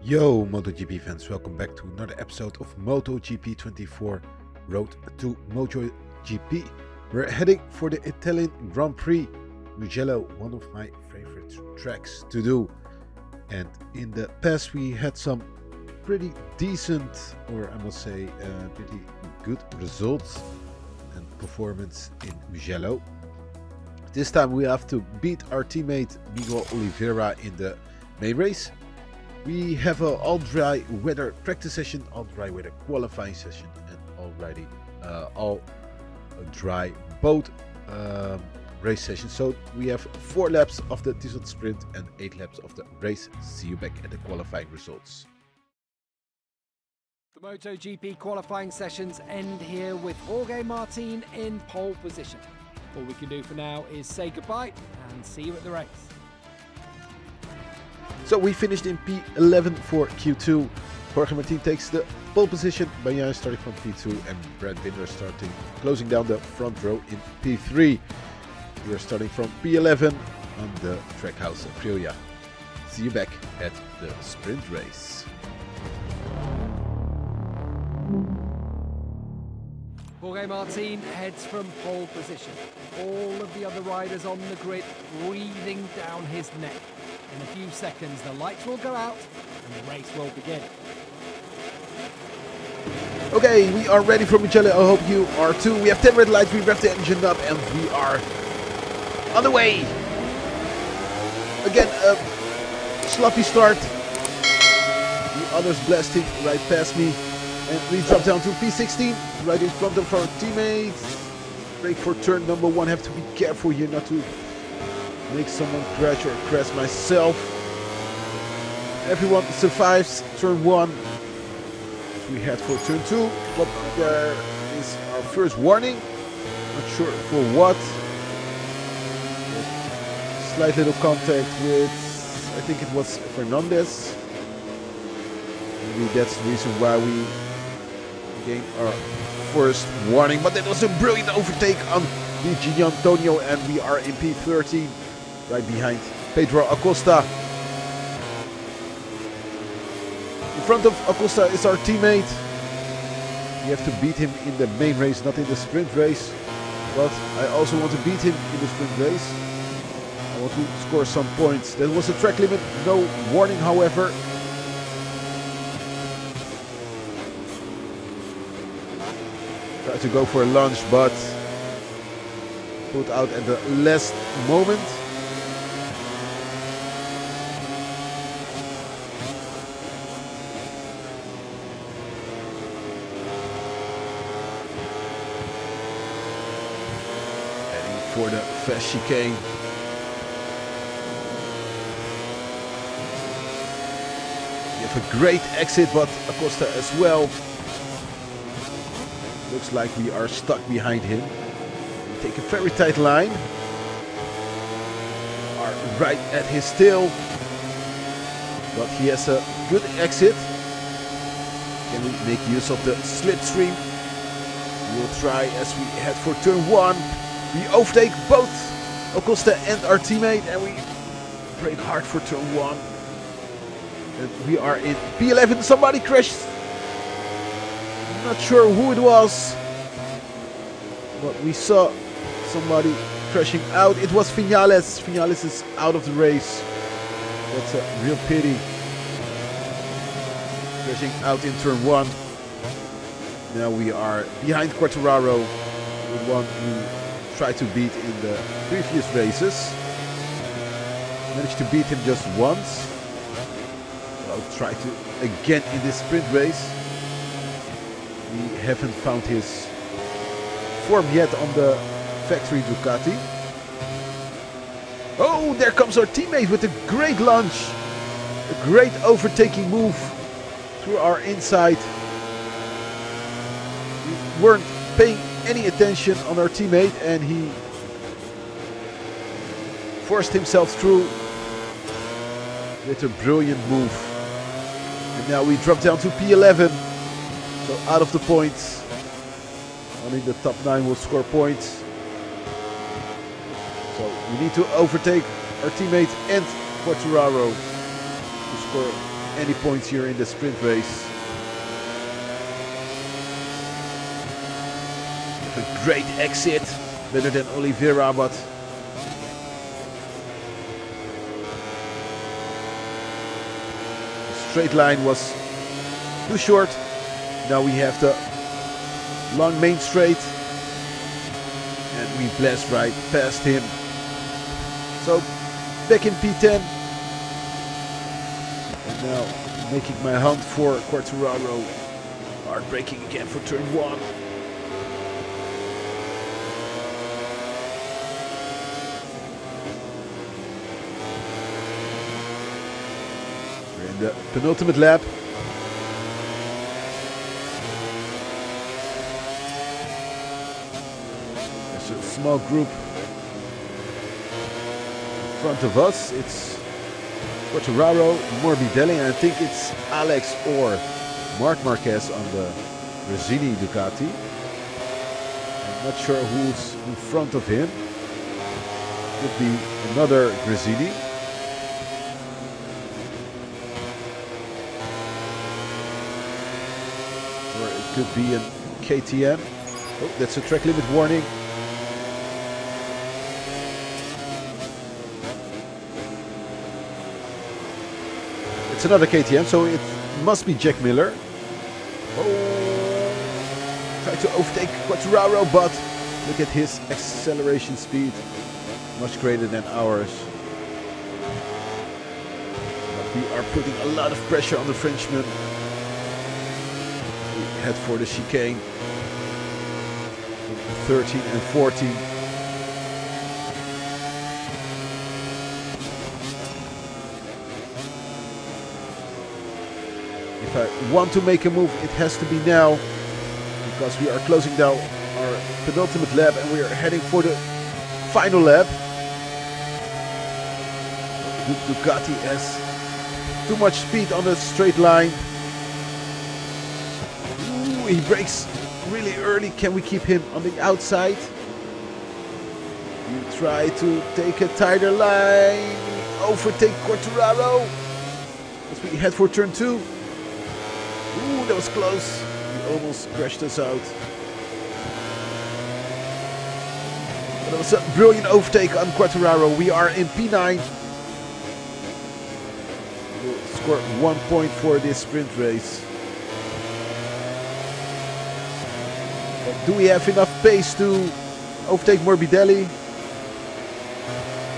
Yo MotoGP fans, welcome back to another episode of MotoGP 24 Road to MotoGP. We're heading for the Italian Grand Prix, Mugello, one of my favorite tracks to do. And in the past we had some pretty decent, or I must say pretty good results and performance in Mugello. This time we have to beat our teammate Miguel Oliveira in the main race. We have an all dry weather practice session, all dry weather qualifying session, and all dry boat race session. So we have 4 laps of the desert sprint and 8 laps of the race. See you back at the qualifying results. The MotoGP qualifying sessions end here with Jorge Martin in pole position. All we can do for now is say goodbye and see you at the race. So we finished in P11 for Q2. Jorge Martin takes the pole position, Bagnaia starting from P2 and Brad Binder closing down the front row in P3. We are starting from P11 on the Trackhouse Aprilia. See you back at the sprint race. Jorge Martin heads from pole position. All of the other riders on the grid breathing down his neck. In a few seconds the lights will go out and the race will begin. Okay, we are ready for Mugello. I hope you are too. We have 10 red lights, we rev the engine up and we are on the way. Again, a sloppy start. The others blasting right past me. And we drop down to P16, right in front of our teammates. Brake for turn number 1. Have to be careful here not to make someone crash or crash myself. Everyone survives turn 1. We head for turn 2, but there is our first warning. Not sure for what. Slight little contact with, I think it was Fernandez. Maybe that's the reason why we gained our first warning. But that was a brilliant overtake on the Gigi Antonio, and we are in P13, right behind Pedro Acosta. In front of Acosta is our teammate. We have to beat him in the main race, not in the sprint race. But I also want to beat him in the sprint race. I want to score some points. There was a track limit, no warning however. Try to go for a lunge, but put out at the last moment. Heading for the fast chicane. We have a great exit, but Acosta as well. Looks like we are stuck behind him. We take a very tight line. Are right at his tail. But he has a good exit. Can we make use of the slipstream? We will try as we head for turn 1. We overtake both Acosta and our teammate and we brake hard for turn 1. And we are in P11. Somebody crashed. Not sure who it was, but we saw somebody crashing out. It was Vinales. Vinales is out of the race. That's a real pity. Crashing out in turn 1. Now we are behind Quartararo, the one who tried to beat in the previous races. Managed to beat him just once. I'll try to again in this sprint race. We haven't found his form yet on the factory Ducati. Oh, there comes our teammate with a great lunge. A great overtaking move through our inside. We weren't paying any attention on our teammate and he forced himself through with a brilliant move. And now we drop down to P11. So out of the points, only the top 9 will score points. So we need to overtake our teammate and Quartararo to score any points here in the sprint race. A great exit, better than Oliveira, but the straight line was too short. Now we have the long main straight, and we blast right past him. So back in P10, and now making my hunt for Quartararo. Hard braking again for turn 1. We're in the penultimate lap. There's a small group in front of us. It's Quartararo, Morbidelli, and I think it's Alex or Marc Marquez on the Gresini Ducati. I'm not sure who's in front of him. Could be another Gresini. Or it could be a KTM. Oh, that's a track limit warning. It's another KTM, so it must be Jack Miller. Oh, try to overtake Quartararo, but look at his acceleration speed, much greater than ours. But we are putting a lot of pressure on the Frenchman. We head for the chicane. 13 and 14. If I want to make a move, it has to be now, because we are closing down our penultimate lap and we are heading for the final lap. The Ducati has too much speed on the straight line. Ooh, he brakes really early. Can we keep him on the outside? You try to take a tighter line. Overtake Quartararo as we head for turn 2. Ooh, that was close. He almost crashed us out. But that was a brilliant overtake on Quartararo. We are in P9. We'll score 1 point for this sprint race. But do we have enough pace to overtake Morbidelli?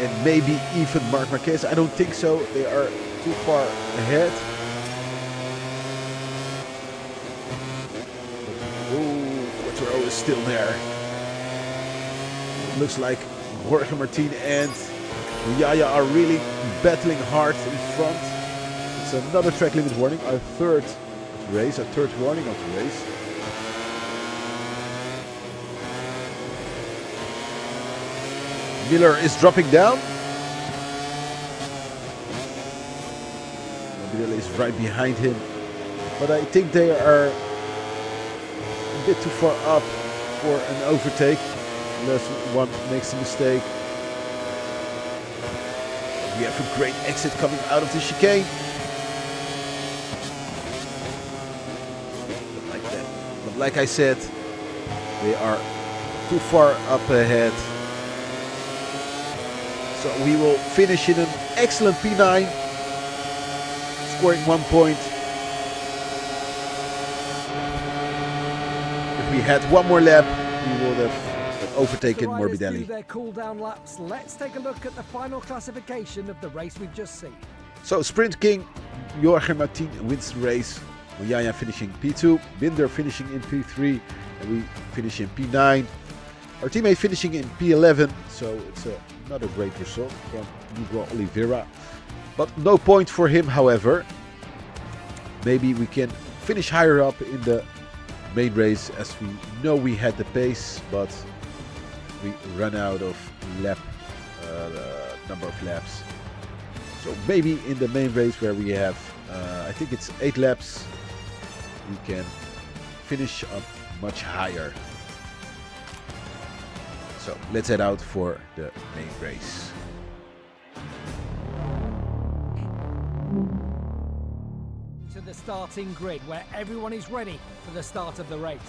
And maybe even Marc Marquez? I don't think so. They are too far ahead. Quartararo is still there. It looks like Jorge Martin and Yaya are really battling hard in front. It's another track limit warning, our third race, a third warning of the race. Miller is dropping down. Morbidelli is right behind him, but I think they are a bit too far up for an overtake, unless one makes a mistake. We have a great exit coming out of the chicane. But like I said, they are too far up ahead. So we will finish in an excellent P9, scoring 1 point. If we had one more lap, we would have overtaken Morbidelli. Their cool down laps. Let's take a look at the final classification of the race we've just seen. So Sprint King, Jorge Martin wins the race. Yaya finishing P2, Binder finishing in P3, and we finish in P9. Our teammate finishing in P11, so it's another great result from Miguel Oliveira. But no point for him, however. Maybe we can finish higher up in the main race, as we know we had the pace, but we run out of number of laps. So maybe in the main race, where we have, I think it's 8 laps, we can finish up much higher. So let's head out for the main race. the starting grid where everyone is ready for the start of the race.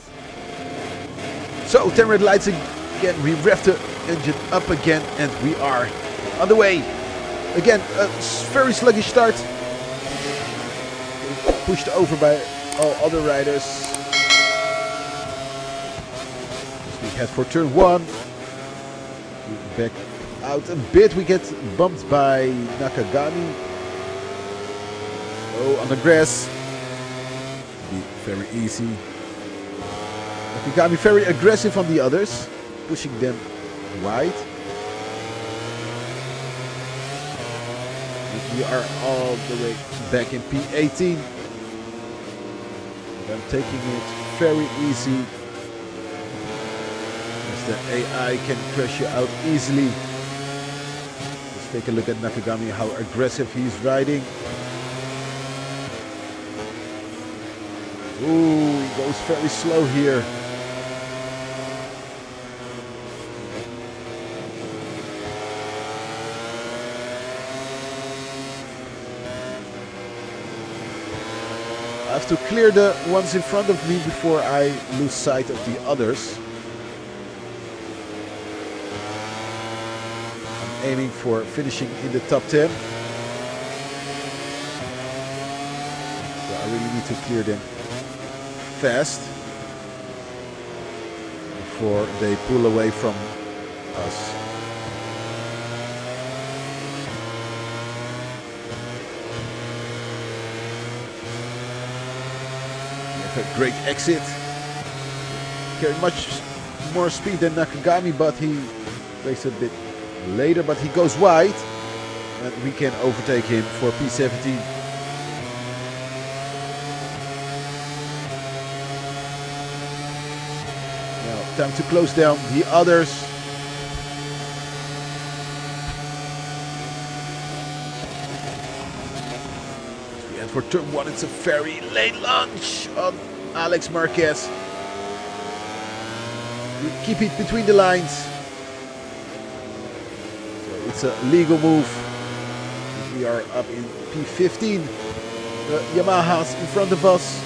So 10 red lights again, we rev the engine up again and we are on the way. Again, a very sluggish start. Pushed over by all other riders. As we head for turn 1. Back out a bit, we get bumped by Nakagami. Oh, on the grass. Be very easy. Nakagami very aggressive on the others, pushing them wide. And we are all the way back in P18. I'm taking it very easy. As the AI can crash you out easily. Let's take a look at Nakagami, how aggressive he's riding. Ooh, he goes very slow here. I have to clear the ones in front of me before I lose sight of the others. I'm aiming for finishing in the top 10. So I really need to clear them fast before they pull away from us. A great exit. Carried much more speed than Nakagami, but he raced a bit later, but he goes wide and we can overtake him for P17. Now time to close down the others. For turn 1, it's a very late launch on Alex Marquez. We keep it between the lines. So it's a legal move. We are up in P15. The Yamahas in front of us.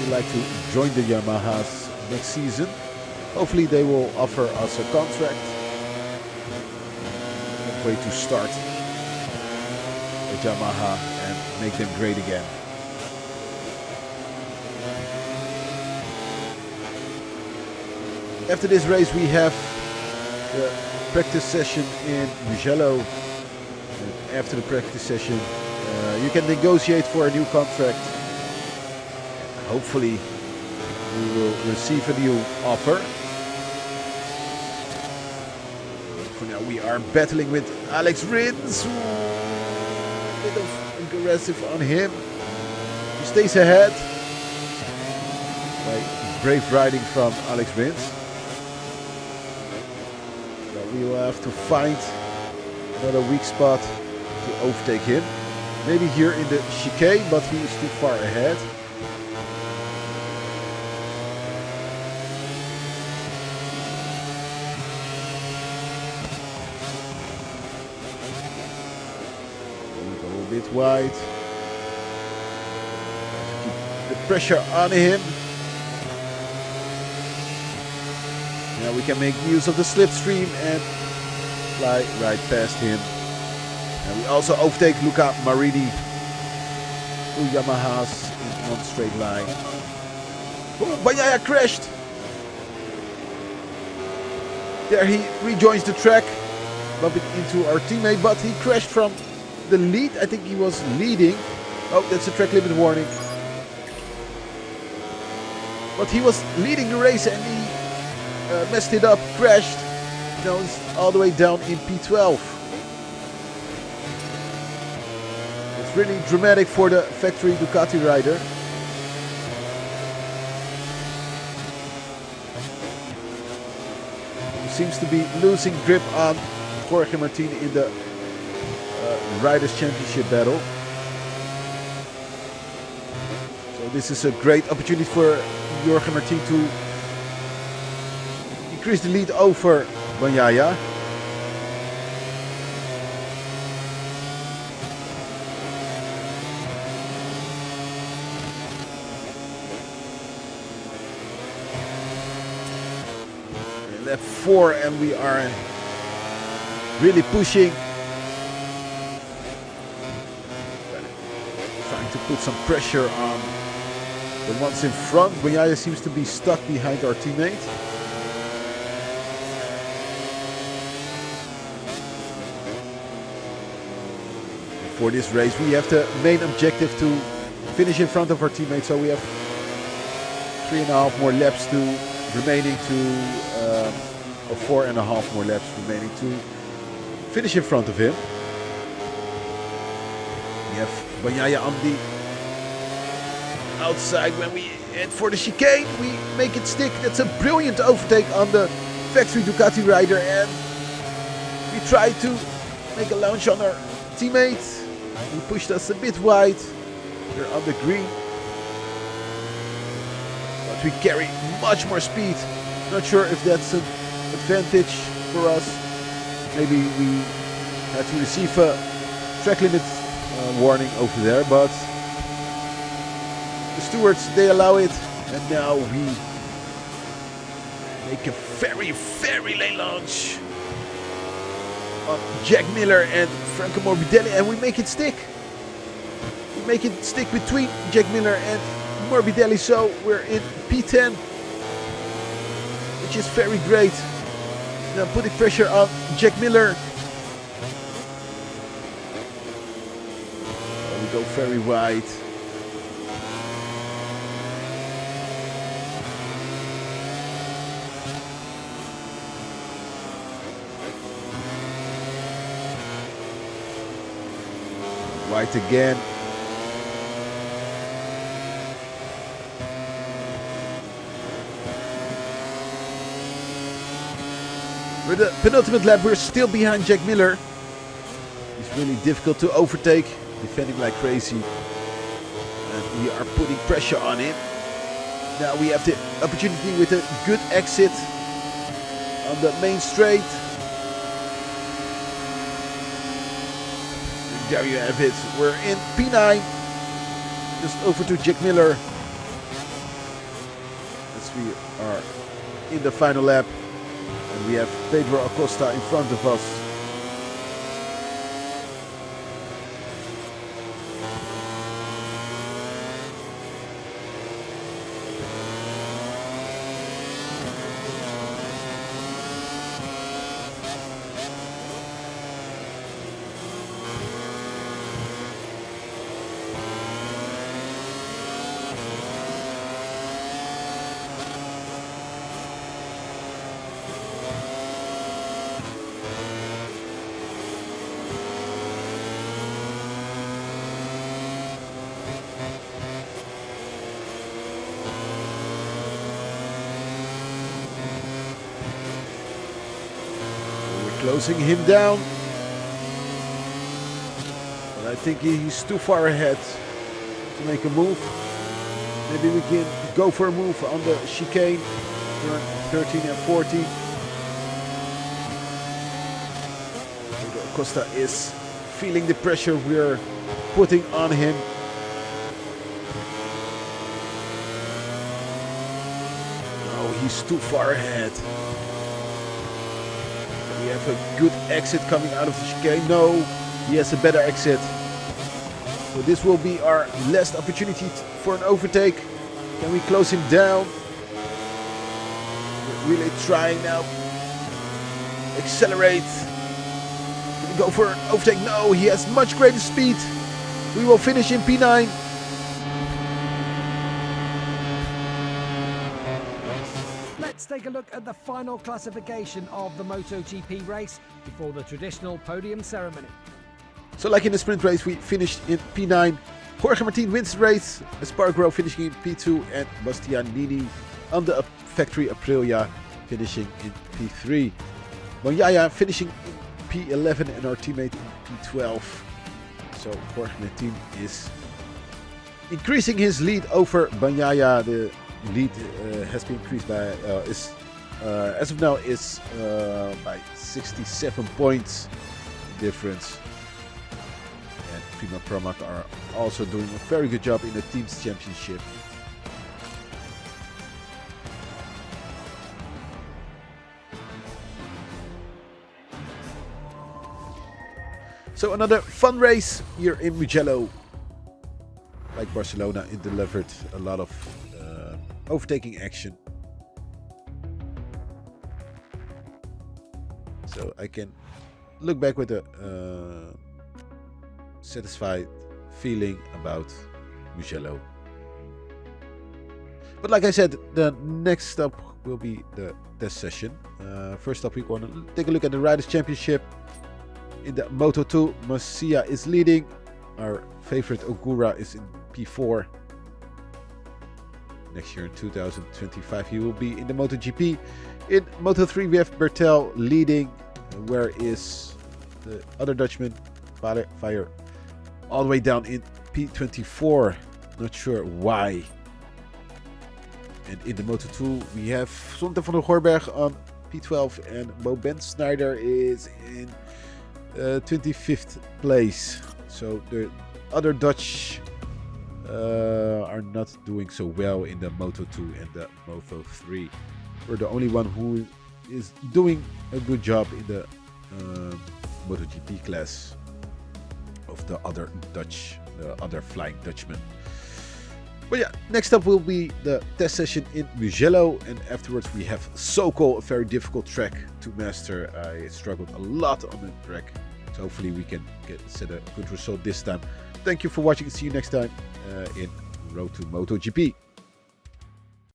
We like to join the Yamahas next season. Hopefully they will offer us a contract. Good way to start Yamaha and make them great again. After this race we have the practice session in Mugello. And after the practice session you can negotiate for a new contract. Hopefully we will receive a new offer. For now we are battling with Alex Rins. Bit of aggressive on him. He stays ahead by brave riding from Alex Rins. But we will have to find another weak spot to overtake him. Maybe here in the chicane, but he is too far ahead. Bit wide. Keep the pressure on him. Now we can make use of the slipstream and fly right past him. And we also overtake Luca Marini. Two Yamahas in one straight line. Oh, Bagnaia crashed. There he rejoins the track, bumping into our teammate, but he crashed from the lead. I think he was leading. Oh, that's a track limit warning. But he was leading the race and he messed it up, crashed. Now it's all the way down in P12. It's really dramatic for the factory Ducati rider. He seems to be losing grip on Jorge Martin in the Riders' Championship battle. So this is a great opportunity for Jorge Martin to increase the lead over Bagnaia. lap 4 and we are really pushing. Trying to put some pressure on the ones in front. Bagnaia seems to be stuck behind our teammate. For this race we have the main objective to finish in front of our teammate, so we have 3.5 more laps remaining to or 4.5 more laps remaining to finish in front of him. We have Bagnaia on the outside. When we head for the chicane, we make it stick. That's a brilliant overtake on the factory Ducati rider, and we try to make a launch on our teammate. He pushed us a bit wide. We're on the green, but we carry much more speed. Not sure if that's an advantage for us. Maybe we had to receive a track limit warning over there, but the stewards, they allow it, and now we make a very, very late launch on Jack Miller and Franco Morbidelli, and we make it stick. We make it stick between Jack Miller and Morbidelli, so we're in P10, which is very great. Now putting pressure on Jack Miller. We go very wide. Wide again. With the penultimate lap, we're still behind Jack Miller. It's really difficult to overtake, defending like crazy. And we are putting pressure on him. Now we have the opportunity with a good exit on the main straight. And there you have it. We're in P9. Just over to Jack Miller. As we are in the final lap. And we have Pedro Acosta in front of us. Closing him down, but I think he's too far ahead to make a move. Maybe we can go for a move on the chicane, turn 13 and 14. Pedro Acosta is feeling the pressure we're putting on him. Oh, he's too far ahead. We have a good exit coming out of the chicane. No, he has a better exit. So this will be our last opportunity for an overtake. Can we close him down? We're really trying now. Accelerate. Can we go for an overtake? No, he has much greater speed. We will finish in P9. Let's take a look at the final classification of the MotoGP race before the traditional podium ceremony. So like in the sprint race, we finished in P9. Jorge Martin wins the race, Espargaro finishing in P2 and Bastianini on the factory Aprilia finishing in P3. Bagnaia finishing in P11 and our teammate in P12. So Jorge Martin is increasing his lead over Bagnaia. The lead has been increased by as of now is by 67 points difference. And Prima Pramac are also doing a very good job in the team's championship. So another fun race here in Mugello. Like Barcelona, it delivered a lot of overtaking action. So I can look back with a satisfied feeling about Mugello. But like I said, the next stop will be the test session. First up, we're going to take a look at the Riders' Championship. In the Moto2, Masia is leading. Our favorite Ogura is in P4. Next year in 2025, he will be in the MotoGP. In Moto3, we have Bertel leading. Where is the other Dutchman? Fire all the way down in P24. Not sure why. And in the Moto2, we have Sonte van der Goorberg on P12 and Bo Ben Snyder is in 25th place. So the other Dutch are not doing so well in the Moto2 and the Moto3. We're the only one who is doing a good job in the MotoGP class of the other Dutch, the other Flying Dutchman. But yeah, next up will be the test session in Mugello, and afterwards we have Sokol, a very difficult track to master. I struggled a lot on the track, so hopefully we can set a good result this time. Thank you for watching. See you next time in Road to MotoGP.